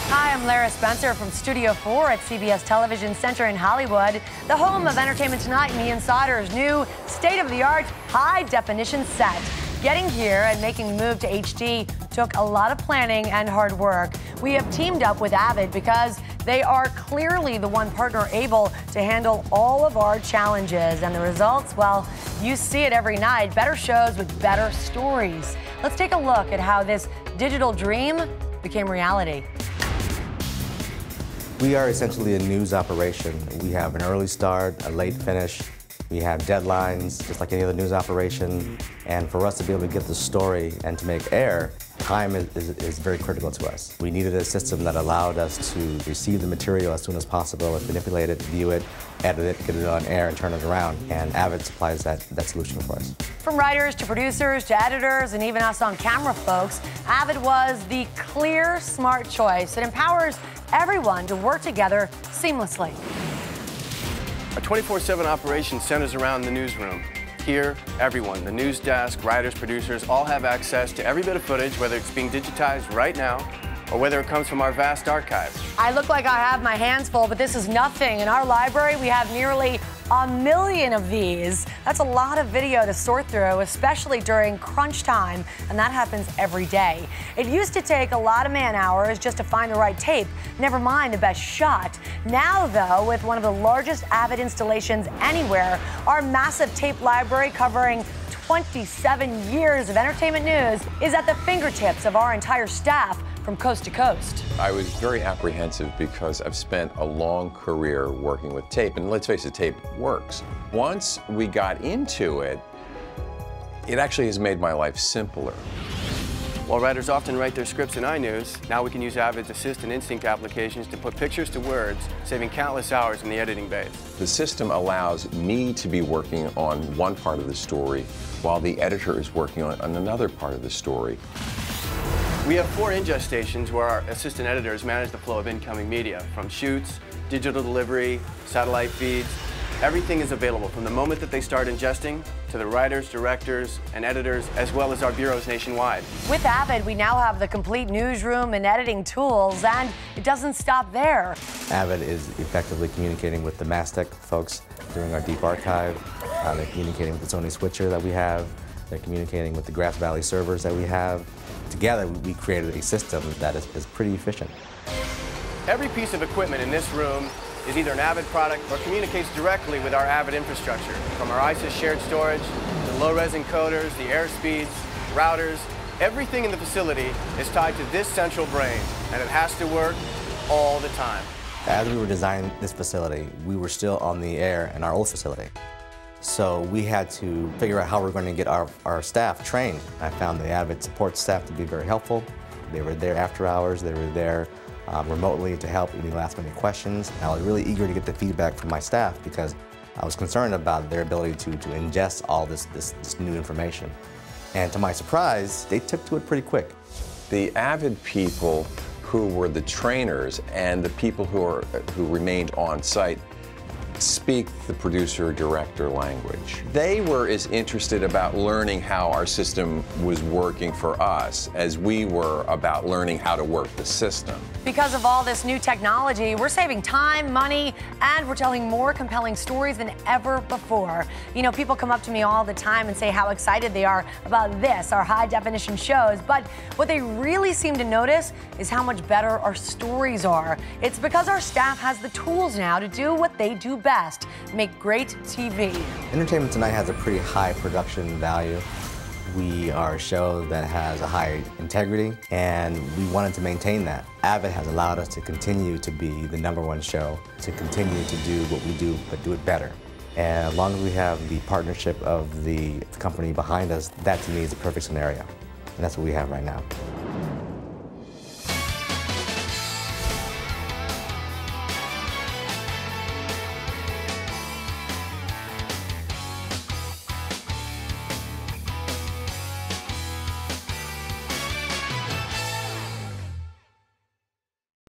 Hi, I'm Lara Spencer from Studio 4 at CBS Television Center in Hollywood, the home of Entertainment Tonight and The Insider's new state-of-the-art high-definition set. Getting here and making the move to HD took a lot of planning and hard work. We have teamed up with Avid because they are clearly the one partner able to handle all of our challenges. And the results, well, you see it every night. Better shows with better stories. Let's take a look at how this digital dream became reality. We are essentially a news operation. We have an early start, a late finish. We have deadlines, just like any other news operation. And for us to be able to get the story and to make air, time is very critical to us. We needed a system that allowed us to receive the material as soon as possible and manipulate it, view it, edit it, get it on air, and turn it around. And Avid supplies that solution for us. From writers to producers to editors and even us on camera folks, Avid was the clear, smart choice. It empowers everyone to work together seamlessly. Our 24/7 operation centers around the newsroom. Here, everyone, the news desk, writers, producers, all have access to every bit of footage, whether it's being digitized right now or whether it comes from our vast archives. I look like I have my hands full, but this is nothing. In our library, we have nearly 1 million of these. That's a lot of video to sort through, especially during crunch time, and that happens every day. It used to take a lot of man-hours just to find the right tape, never mind the best shot. Now, though, with one of the largest Avid installations anywhere, our massive tape library covering 27 years of entertainment news is at the fingertips of our entire staff from coast to coast. I was very apprehensive because I've spent a long career working with tape, and let's face it, tape works. Once we got into it, it actually has made my life simpler. While writers often write their scripts in iNews, now we can use Avid's Assist and Instinct applications to put pictures to words, saving countless hours in the editing bays. The system allows me to be working on one part of the story while the editor is working on another part of the story. We have 4 ingest stations where our assistant editors manage the flow of incoming media, from shoots, digital delivery, satellite feeds. Everything is available from the moment that they start ingesting to the writers, directors, and editors, as well as our bureaus nationwide. With Avid, we now have the complete newsroom and editing tools, and it doesn't stop there. Avid is effectively communicating with the Mastec folks during our deep archive. They're communicating with the Sony switcher that we have. They're communicating with the Grass Valley servers that we have. Together, we created a system that is pretty efficient. Every piece of equipment in this room is either an Avid product or communicates directly with our Avid infrastructure, from our ISIS shared storage, to low-res encoders, the air speeds, routers. Everything in the facility is tied to this central brain, and it has to work all the time. As we were designing this facility, we were still on the air in our old facility. So we had to figure out how we're going to get our staff trained. I found the Avid support staff to be very helpful. They were there after hours, they were there remotely to help any last-minute questions. I was really eager to get the feedback from my staff because I was concerned about their ability to ingest all this new information. And to my surprise, they took to it pretty quick. The Avid people who were the trainers and the people who remained on site speak the producer-director language. They were as interested about learning how our system was working for us as we were about learning how to work the system. Because of all this new technology, we're saving time, money, and we're telling more compelling stories than ever before. You know, people come up to me all the time and say how excited they are about this, our high-definition shows, but what they really seem to notice is how much better our stories are. It's because our staff has the tools now to do what they do best, make great TV. Entertainment Tonight has a pretty high production value. We are a show that has a high integrity, and we wanted to maintain that. Avid has allowed us to continue to be the #1 show, to continue to do what we do, but do it better. And as long as we have the partnership of the company behind us, that to me is the perfect scenario. And that's what we have right now.